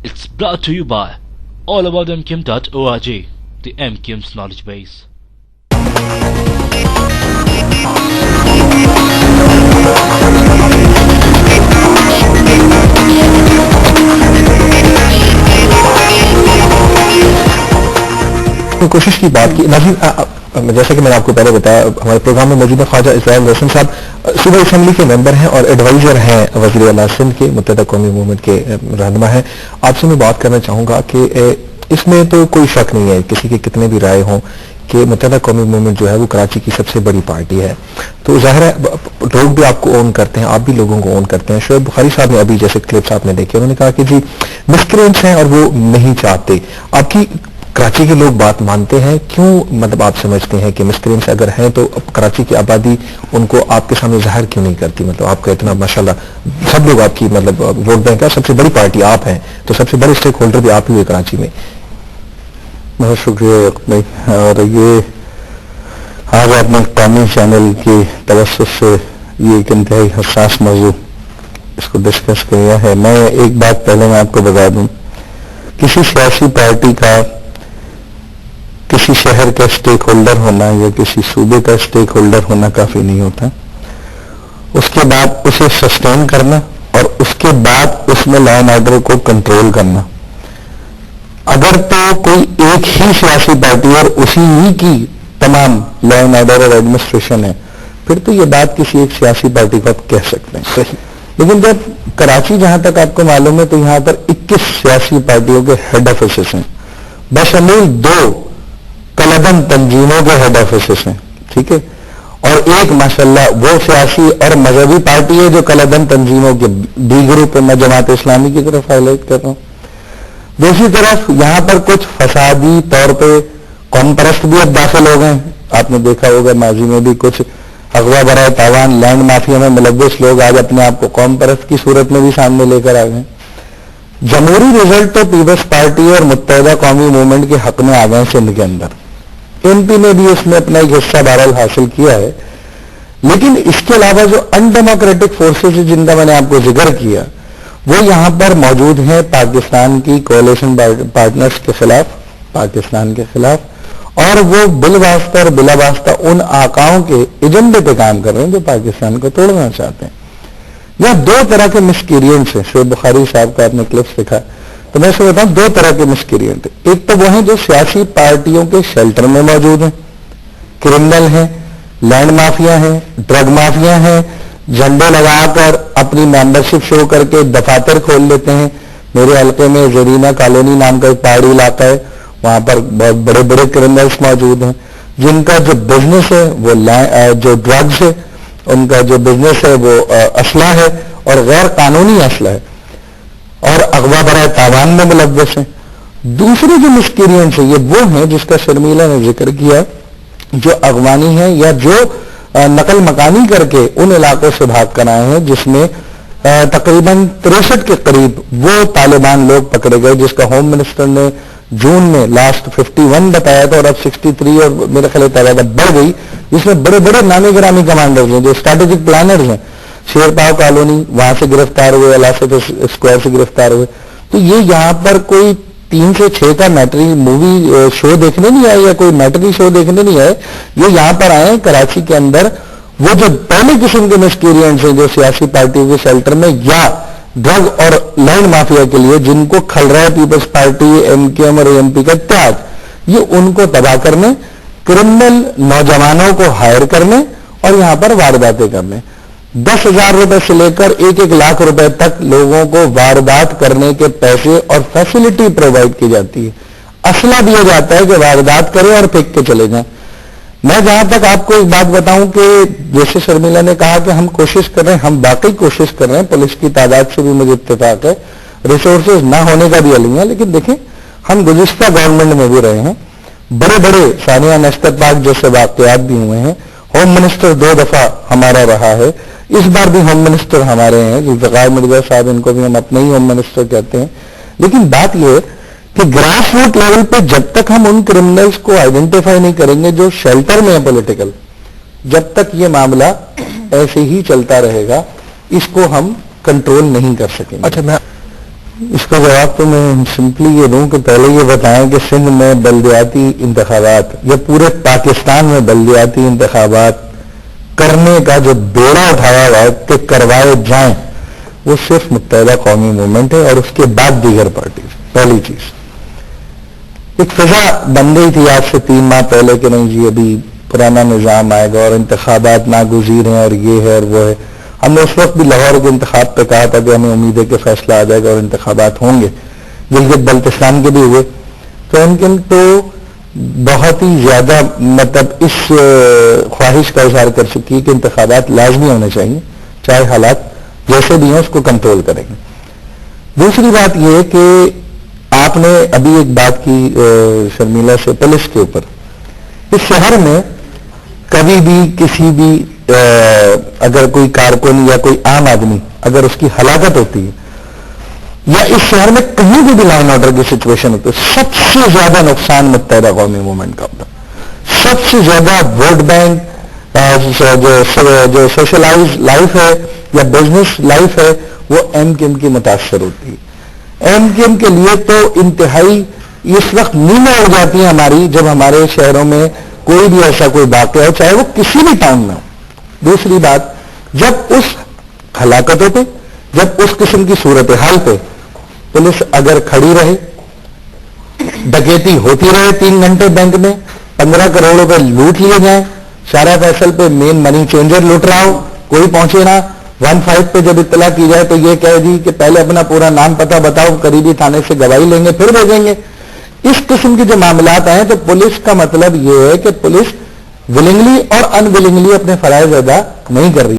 It's brought to you by allaboutmkim.org, the MKIM's knowledge base. کوشش کی بات کی ناظرین، جیسا کہ میں نے آپ کو پہلے بتایا، ہمارے پروگرام میں موجود ہے خواجہ اسرائیل روشن صاحب، صوبائی اسمبلی کے ممبر ہیں اور ایڈوائزر ہیں وزیر اعلیٰ سندھ کے، متحدہ قومی موومنٹ کے رہنما ہیں. آپ سے میں بات کرنا چاہوں گا کہ اس میں تو کوئی شک نہیں ہے کسی کے کتنے بھی رائے ہوں کہ متحدہ قومی موومنٹ جو ہے وہ کراچی کی سب سے بڑی پارٹی ہے. تو ظاہر ہے لوگ بھی آپ کو اون کرتے ہیں، آپ بھی لوگوں کو اون کرتے ہیں. شعیب بخاری صاحب نے ابھی جیسے کلپس آپ نے دیکھے، انہوں نے کہا کہ جی مسکرینٹس ہیں اور وہ نہیں چاہتے. آپ کی کراچی کے لوگ بات مانتے ہیں کیوں؟ مطلب آپ سمجھتے ہیں کہ مسکرینٹس اگر ہیں تو کراچی کی آبادی ان کو آپ کے سامنے ظاہر کیوں نہیں کرتی؟ مطلب آپ کا اتنا ماشاءاللہ سب لوگ آپ کی مطلب ووٹ بینک ہے، سب سے بڑی پارٹی آپ ہیں، تو سب سے بڑے اسٹیک ہولڈر بھی آپ ہی ہوئے کراچی میں. بہت شکریہ بھائی. اور یہ آج آپ نے قومی چینل کی توسط سے یہ ایک انتہائی حساس موضوع اس کو ڈسکس کیا ہے. میں ایک بات پہلے میں آپ کو بتا دوں، کسی سیاسی پارٹی کا کسی شہر کا اسٹیک ہولڈر ہونا یا کسی صوبے کا اسٹیک ہولڈر ہونا کافی نہیں ہوتا. اس کے بعد اسے سسٹین کرنا اور اس کے بعد اس میں لا اینڈ آرڈر کو کنٹرول کرنا. اگر تو کوئی ایک ہی سیاسی پارٹی اور اسی ہی کی تمام لا اینڈ آرڈر اور ایڈمنسٹریشن ہے، پھر تو یہ بات کسی ایک سیاسی پارٹی کو آپ کہہ سکتے ہیں. صحیح. لیکن جب کراچی جہاں تک آپ کو معلوم ہے تو یہاں پر 21 سیاسی پارٹیوں کے ہیڈ آفیسز ہیں، بشمول 2 کلبند تنظیموں کے ہیڈ آفیسز ہیں. ٹھیک ہے. اور ایک ماشاءاللہ وہ سیاسی اور مذہبی پارٹی ہے جو کلبند تنظیموں کے ڈی گروپ ہے. میں جماعت اسلامی کی طرف ہائی لائٹ کر رہا ہوں. دوسری طرف یہاں پر کچھ فسادی طور پہ قوم پرست بھی اب داخل ہو گئے. آپ نے دیکھا ہوگا ماضی میں بھی کچھ اغوا برائے تاوان لینڈ مافیا میں ملوث لوگ آج اپنے آپ کو قوم پرست کی صورت میں بھی سامنے لے کر آ گئے. جمہوری رزلٹ تو پیپلز پارٹی اور متحدہ قومی موومنٹ کے حق میں آ گئے سندھ کے اندر. ایم پی نے بھی اس میں اپنا ایک حصہ بہرحال حاصل کیا ہے. لیکن اس کے علاوہ جو ان ڈیموکریٹک فورسز جن کا میں نے آپ کو ذکر کیا وہ یہاں پر موجود ہیں پاکستان کی کولیشن پارٹنرز کے خلاف، پاکستان کے خلاف، اور وہ بالواسطہ اور بلا واسطہ ان آقاؤں کے ایجنڈے پہ کام کر رہے ہیں جو پاکستان کو توڑنا چاہتے ہیں. یہاں 2 طرح کے مسکیرینٹس ہیں. شعیب بخاری صاحب کا آپ نے کلپس دکھا تو میں سے بتاؤں 2 طرح کے مسکیرینٹ. ایک تو وہ ہیں جو سیاسی پارٹیوں کے شیلٹر میں موجود ہیں، کرمنل ہیں، لینڈ مافیا ہیں، ڈرگ مافیا ہیں، جھنڈے لگا کر اپنی ممبرشپ شو کر کے دفاتر کھول لیتے ہیں. میرے حلقے میں زرینہ کالونی نام کا ایک پہاڑی علاقہ ہے، وہاں پر بہت بڑے بڑے کرمنلس موجود ہیں جن کا جو بزنس ہے وہ جو ڈرگز ہے، ان کا جو بزنس ہے وہ اسلحہ ہے اور غیر قانونی اسلحہ ہے اور اغوا برائے تاوان میں ملوث ہیں. دوسرے جو مسکرینٹس ہیں یہ وہ ہیں جس کا شرمیلا نے ذکر کیا، جو اغوانی ہیں یا جو نقل مکانی کر کے ان علاقوں سے بھاگ کر آئے ہیں جس میں تقریباً 63 کے قریب وہ طالبان لوگ پکڑے گئے جس کا ہوم منسٹر نے جون میں لاسٹ 51 بتایا تھا اور اب 63 اور میرے خیال تعداد بڑھ گئی، جس میں بڑے بڑے نامی گرامی کمانڈرز ہیں جو اسٹریٹجک پلانرز ہیں. شیرپاؤ کالونی وہاں سے گرفتار ہوئے، علاسط اسکوائر سے گرفتار ہوئے. تو یہ یہاں پر کوئی 3 سے 6 کا میٹری مووی شو دیکھنے نہیں آئے یا کوئی میٹری شو دیکھنے نہیں آئے. یہ یہاں پر آئے کراچی کے اندر وہ جو پہلے قسم کے مسکیرینٹس ہیں جو سیاسی پارٹیوں کے شیلٹر میں یا ڈرگ اور لینڈ مافیا کے لیے جن کو کھل رہا ہے Peoples Party, M Q M اور ایم پی کا اتحاد، یہ ان کو تباہ کرنے، کرمنل نوجوانوں کو ہائر کرنے اور یہاں پر وارداتیں کرنے. 10,000 روپے سے لے کر 1 لاکھ روپے تک لوگوں کو واردات کرنے کے پیسے اور فیسلٹی پرووائڈ کی جاتی ہے. اسلحہ دیا جاتا ہے کہ واردات کریں اور پھینک کے چلے جائیں. میں جہاں تک آپ کو ایک بات بتاؤں کہ جیسے شرمیلا نے کہا کہ ہم کوشش کر رہے ہیں، ہم واقعی کوشش کر رہے ہیں. پولیس کی تعداد سے بھی مجھے اتفاق ہے، ریسورسز نہ ہونے کا بھی علم ہے، لیکن دیکھیں ہم گزشتہ گورنمنٹ میں بھی رہے ہیں، بڑے بڑے ثانیہ نشتر پاک جیسے واقعات بھی ہوئے ہیں. ہوم منسٹر 2 دفعہ ہمارا رہا ہے، اس بار بھی ہوم منسٹر ہمارے ہیں ذوالفقار مرزا صاحب، ان کو بھی ہم اپنے ہی ہوم منسٹر کہتے ہیں. لیکن بات یہ ہے کہ گراس روٹ لیول پہ جب تک ہم ان کرمنلز کو آئیڈینٹیفائی نہیں کریں گے جو شیلٹر میں ہیں پولیٹیکل، جب تک یہ معاملہ ایسے ہی چلتا رہے گا، اس کو ہم کنٹرول نہیں کر سکیں گے. اچھا، میں اس کا جواب تو میں سمپلی یہ دوں کہ پہلے یہ بتائیں کہ سندھ میں بلدیاتی انتخابات یا پورے پاکستان میں بلدیاتی انتخابات کرنے کا جو بیڑا اٹھایا ہوا ہے کہ کروائے جائیں وہ صرف متحدہ قومی موومنٹ ہے اور اس کے بعد دیگر پارٹیز. پہلی چیز ایک فضا بن گئی تھی آج سے 3 ماہ پہلے کہ نہیں جی ابھی پرانا نظام آئے گا اور انتخابات ناگزیر ہیں اور یہ ہے اور وہ ہے. ہم نے اس وقت بھی لاہور کے انتخاب پہ کہا تھا کہ ہمیں امید ہے کہ فیصلہ آ جائے گا اور انتخابات ہوں گے. گلگت بلتستان کے بھی ہوئے تو ان کے تو بہت ہی زیادہ مطلب اس خواہش کا اظہار کر چکی ہے کہ انتخابات لازمی ہونے چاہیے چاہے حالات جیسے بھی ہیں اس کو کنٹرول کریں گے. دوسری بات یہ کہ آپ نے ابھی ایک بات کی شرمیلا سے پولیس کے اوپر. اس شہر میں کبھی بھی کسی بھی اگر کوئی کارکن یا کوئی عام آدمی اگر اس کی ہلاکت ہوتی ہے یا اس شہر میں کہیں بھی لائن آرڈر کی سچویشن ہوتی ہے سب سے زیادہ نقصان متحدہ قومی موومنٹ کا ہوتا ہے. سب سے زیادہ ووٹ بینک جو سوشلائز لائف ہے یا بزنس لائف ہے وہ ایم کیو ایم کی متاثر ہوتی ہے. ایم کیو ایم کے لیے تو انتہائی اس وقت نیندیں اڑ جاتی ہیں ہماری جب ہمارے شہروں میں کوئی بھی ایسا کوئی واقعہ ہو چاہے وہ کسی بھی ٹاؤن میں ہو. دوسری بات جب اس ہلاکتوں پہ جب اس قسم کی صورتحال پہ پولیس اگر کھڑی رہے ڈکیتی ہوتی رہے 3 گھنٹے بینک میں 15 کروڑ روپے لوٹ لیے جائیں شارع فیصل پہ مین منی چینجر لوٹ رہا ہو کوئی پہنچے نہ 15 پہ جب اطلاع کی جائے تو یہ کہہ دی کہ پہلے اپنا پورا نام پتہ بتاؤ قریبی تھانے سے گواہی لیں گے پھر بھیجیں گے. اس قسم کے جو معاملات آئے تو پولیس کا مطلب یہ ہے کہ پولیس ولنگلی اور ان ولنگلی اپنے فرائض ادا نہیں کر رہی.